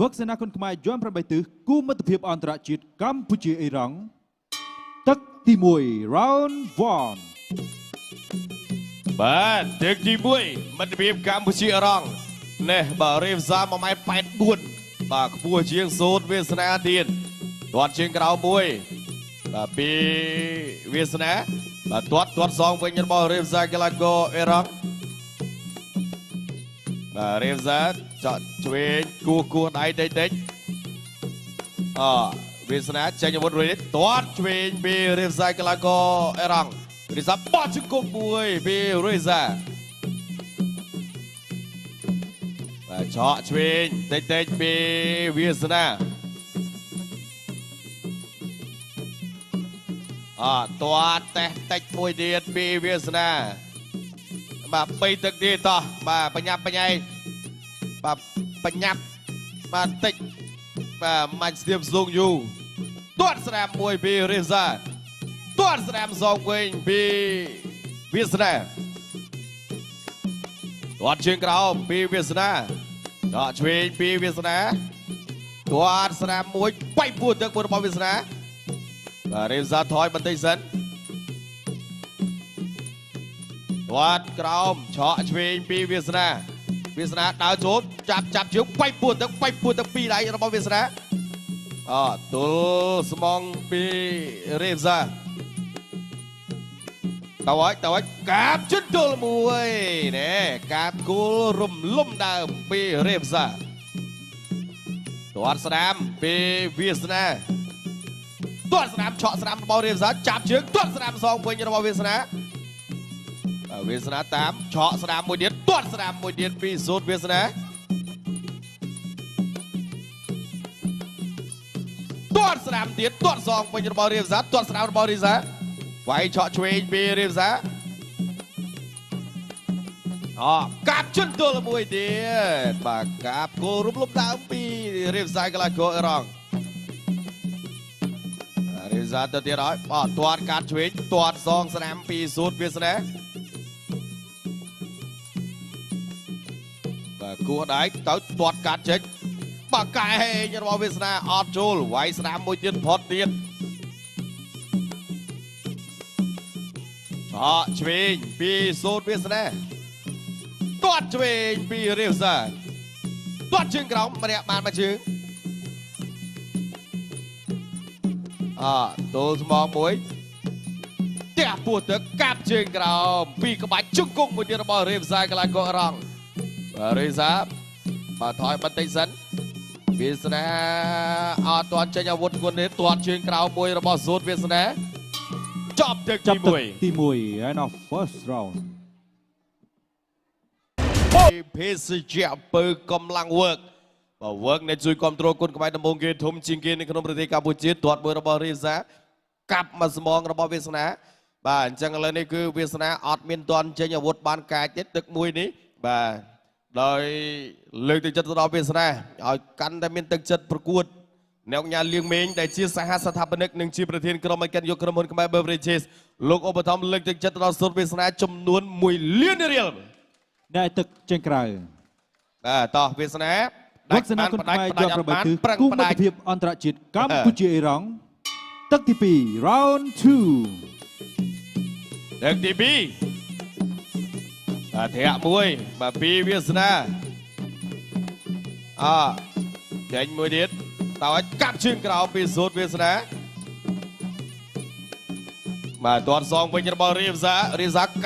វឹកសេនាគុនខ្មែរយន់8ទិសគូមិត្តភាពអន្តរជាតិកម្ពុជាអ៊ីរ៉ង់ទឹកទី1 round 1បាទទឹកទី1មិត្តភាពកម្ពុជាអ៊ីរ៉ង់នេះបាទរៀបសារ1.84 បាទខ្ពស់ជាងសូត្រវាសនាទៀតទាត់ជាងក្រៅមួយបាទពីវាសនាបាទទាត់សងវិញរបស់រៀបសារកីឡាករអ៊ីរ៉ង់បាទរៀបសារចောက်ឆ្វេងគោះដៃតិចវាសនាចេញអាវុធរួចទាត់ឆ្វេងពីរៀបសារកីឡាករអ៊ីរ៉ង់រៀបសារបោះជង្គង់មួយពីរៀបសារបាទឆក់ឆ្វេងតិចពីវាសនាទាត់តេះតិចមួយទៀតពីវាសនាបាទ3ទឹកទៀតតោះបាទបញ្ញាប់បញ្ញាយបាទបញ្ញាប់បាទតិចបាទមិនស្ទាបស៊ូងយូទាត់ស្រាមមួយពីរៀបសារទាត់ស្រាមសងវិញពីវាសនាទាត់ជើងក្រោមពីវាសនាដកឆ្វេងពីវាសនាទាត់ស្រាមមួយបែកពួរទឹករបស់វាសនាបាទរៀបសារថយបន្តិចសិនទាត់ក្រោមឆក់ឆ្វេងពីវាសនាដើរចូលចាប់ជើងបែកពួរទឹកពីដៃរបស់វាសនាទល់ស្មងពីរៀបសារតើឲ្យកាបជិតទល់មួយនេះកាបគូលរំលំដើមពីរៀបសារទាត់ស្រាមពីវាសនាទាត់ស្រាមឆក់ស្រាមរបស់រៀបសារចាប់ជើងទាត់ស្រាមសងវិញរបស់វាសនាវាសនាតាមឆក់ស្រាមមួយទៀតទាត់ស្រាមមួយទៀតពីសូត្រវាសនាទាត់ស្រាមទៀតទាត់សងវិញរបស់រៀបសារទាត់ស្រាមរបស់រៀបសារវាយឆក់ឆ្វេងពីរៀបសារកាប់ជិនទល់មួយទៀតបាទកាប់គោលរំលំដើមពីរៀបសារកីឡាករអ៊ីរ៉ង់រៀបសារទៅទៀតហើយទាត់កាត់ឆ្វេងទាត់សងស្រាមពីសូត្រវាសនាបាទគោះដៃទៅទាត់កាត់ចេញបាទកែហេងរបស់វាសនាអត់ចូលវាយស្រាមមួយទៀតផុតទៀតឆ្វេងពីសូត្រវាសនាទាត់ឆ្វេងពីរៀបសារទាត់ជើងក្រោមម្នាក់បានមួយជើងទល់ស្មងមួយទះពោះទឹកកាប់ជើងក្រោមពីក្បាច់ជង្គង់មួយទៀតរបស់រៀបសារកីឡាករអ៊ីរ៉ង់រៀបសារបាទថយបន្តិចសិនវាសនាអត់ទាន់ចេញអាវុធគុណទេទាត់ជើងក្រោមមួយរបស់សូត្រវាសនាចប់ទឹកទី1 and of first round ភេសជ្ជៈពើកម្លាំងវើកវើកអ្នកជួយគ្រប់គ្រងគុណខ្មែរដំបងគេធំជាងគេនៅក្នុងប្រទេសកម្ពុជាទាត់មួយរបស់រៀបសារកាប់មកស្មងរបស់វាសនាបាទអញ្ចឹងឥឡូវនេះគឺវាសនាអត់មានទាន់ចេញអាវុធបានកាចទេទឹកមួយនេះបាទដោយលើកទឹកចិត្តទៅដល់វាសនាឲ្យកាន់តែមានទឹកចិត្តប្រកួតអ្នកញ៉ាលៀងមេងដែលជាសហស្ថាបនិកនិងជាប្រធានក្រុមអិកិនយកក្រុមហ៊ុនខ្មែរ Beverages លោកឧបត្ថម្ភលើកទឹកចិត្តទៅដល់សូត្រវាសនាចំនួន1 លានរៀលអ្នកទឹកចេញក្រៅបាទតោះវាសនាវឹកសេនាគុនខ្មែរយន់8ទិសគូមិត្តភាពអន្តរជាតិកម្ពុជាអ៊ីរ៉ង់ទឹកទី2 round 2ទឹកទី2បាទធាក់មួយបាទពីវាសនាចេញមួយទៀតតើឲ្យកាប់ជើងក្រោមពីសូត្រវាសនាបាទទាត់សងវិញរបស់រៀបសារ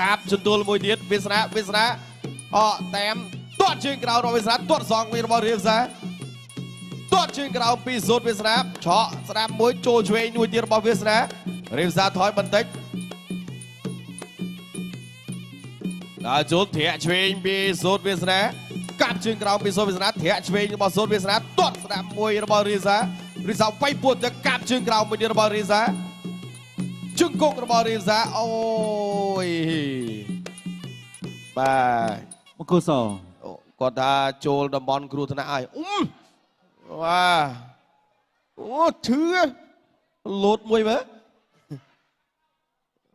កាប់ជន្ទល់មួយទៀតវាសនាតាមទាត់ជើងក្រោមរបស់វាសនាទាត់សងវិញរបស់រៀបសារទាត់ជើងក្រោមពីសូត្រវាសនាឆក់ស្ដាប់មួយចូលឆ្វេងមួយទៀតរបស់វាសនារៀបសារថយបន្តិចដល់ចូលធាក់ឆ្វេងពីសូត្រវាសនាកាប់ជើងក្រោមពីសូត្រវាសនាធាក់ឆ្វេងរបស់សូត្រវាសនាទាត់ស្ដាប់មួយរបស់រៀបសារវាយពួតទៅកាប់ជើងក្រោមមួយទៀតរបស់រៀបសារជង្គង់របស់រៀបសារអូយបាទមកគូសគាត់ថាចូលតំបន់គ្រោះថ្នាក់ហើយបាទអូឈឺលោតមួយមើល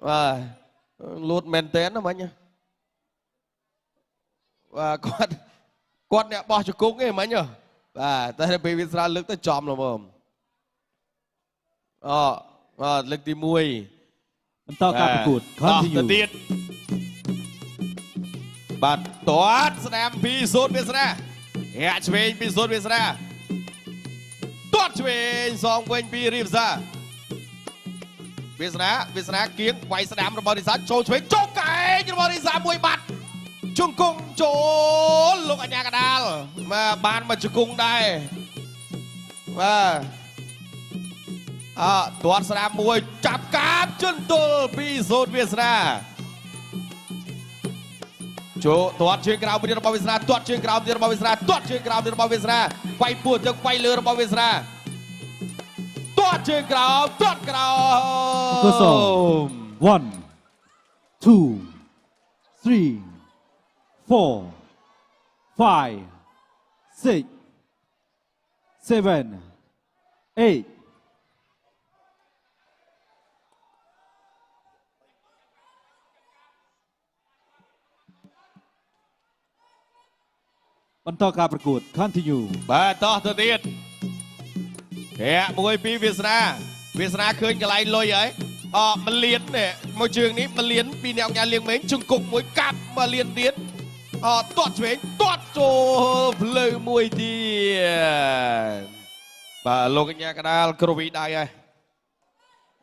បាទលោតមែនតើណាមិញបាទគាត់អ្នកបោះជង្គង់ឯងមិញ បាទតែពេលវាស្រាលលើកទៅចំល្មមលើកទី1 បន្តការប្រកួត ទៅ continue ទៀតបាទទាត់ស្នាមពីសូនវាសនាហាក់ឆ្វេងពីសូនវាសនាទាត់ឆ្វេងសងវិញពីរីវសាវាសនាគៀងវាយស្នាមរបស់រីសាចូលឆ្វេងចូលកែងរបស់រីសាមួយបាត់ជង្គង់ចូលលោកអញ្ញាកដាលបាទបានមកជង្គង់ដែរបាទទាត់ស្នាមមួយចាប់កាបជន់ទល់ពីសូនវាសនាចូលទាត់ជើងក្រោមពីរបស់វាសនាទាត់ជើងក្រោមពីរបស់វាសនាទាត់ជើងក្រោមពីរបស់វាសនាវាយពោះទៅវាយលើរបស់វាសនាទាត់ជើងក្រោមទាត់ក្រោម 1 2 3 4 5 6 7 8 បន្តការប្រកួត continue បាទតោះទៅទៀតហាក់មួយពីវាសនាឃើញកន្លែងលុយហើយមកលៀននេះមកជើងនេះមកលៀនពីអ្នកអង្គការលៀងមេងជង្គង់មួយកាប់មកលៀនទៀតទាត់ឆ្វេងទាត់ចូលភ្លៅមួយទៀតបាទលោកកញ្ញាកដាលគ្រូវិដៃហើយ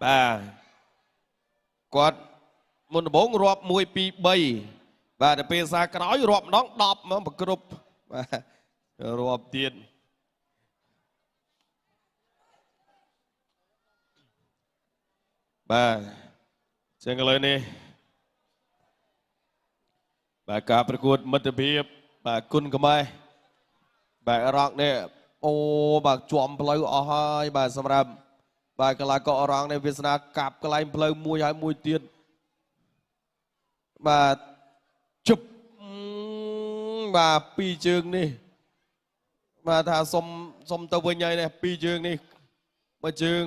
បាទគាត់មុនដំបូងរាប់1 2 3បាទទៅពេលសារក្រោយរាប់ម្ដង10មកប្រគ្រប់បាទរាប់ទៀតបាទចឹងឥឡូវនេះបាទការប្រកួតមិត្តភាពបាទគុណខ្មែរបាទរងនេះអូបាទជាប់ផ្លូវអស់ហើយបាទសម្រាប់បាទកីឡាកររងនេះវាសនាកាប់កន្លែងផ្លូវមួយហើយមួយទៀតបាទជប់បាទពីរជើងនេះបាទថាសុំទៅវិញហើយនេះពីរជើងនេះមួយជើង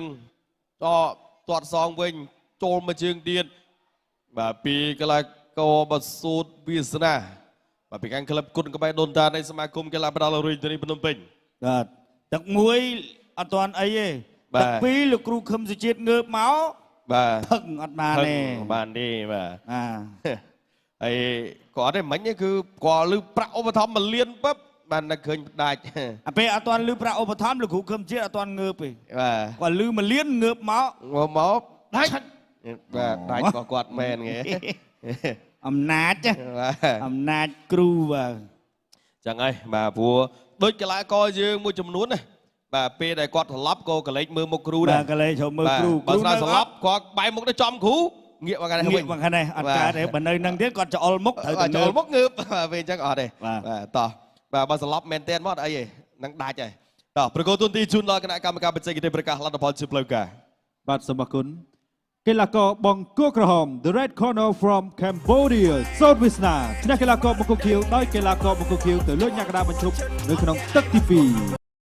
ទាត់សងវិញចូលមួយជើងទៀតបាទពីកីឡាករបសូតវាសនាបាទពីខាងក្លឹបគុណក្បែរដូនតានៃសមាគមកីឡាប្រដាល់រាជធានីភ្នំពេញបាទទឹកមួយអត់ទាន់អីទេទឹកពីរលោកគ្រូខឹមសុជាតិងើបមកបាទផឹកអត់បានទេបាទហើយគាត់ទេមិញគឺគាត់លឺប្រាក់ឧបត្ថម្ភ1 លានបឹបបានតែឃើញផ្ដាច់អាពេលអត់ទាន់លឺប្រាក់ឧបត្ថម្ភលោកគ្រូខឹមជាតិអត់ទាន់ងើបទេបាទគាត់លឺ1 លានងើបមកដាច់បាទដាច់របស់គាត់មែនហ៎អំណាចគ្រូបាទចឹងហើយបាទព្រោះដូចកីឡាករយើងមួយចំនួនណាបាទពេលដែលគាត់ត្រឡប់ក៏កលេចមើលមុខគ្រូដែរបាទកលេចចូលមើលគ្រូបើស្ដាប់ត្រឡប់គាត់បែរមុខទៅចំគ្រូងាកមកខាងនេះវិញងាកមកខាងនេះអត់កើតទេបើនៅនឹងទៀតគាត់ច្អល់មុខត្រូវតែច្អល់មុខងើបពេលអញ្ចឹងអត់ទេបាទតោះបាទបើត្រឡប់មែនតែនមកអត់អីទេនឹងដាច់ហើយតោះប្រកួតទូនទីជូនដល់គណៈកម្មការបច្ចេកទេសប្រកាសលទ្ធផលជាផ្លូវការបាទសូមអរគុណកីឡាករបង្គោលក្រហម The Red Corner from Cambodia សូនវាសនាឈ្នះកីឡាករបង្គោលខៀវដោយកីឡាករបង្គោលខៀវទៅលើញ៉ាកដាបញ្ឈប់នៅក្នុងទឹកទី2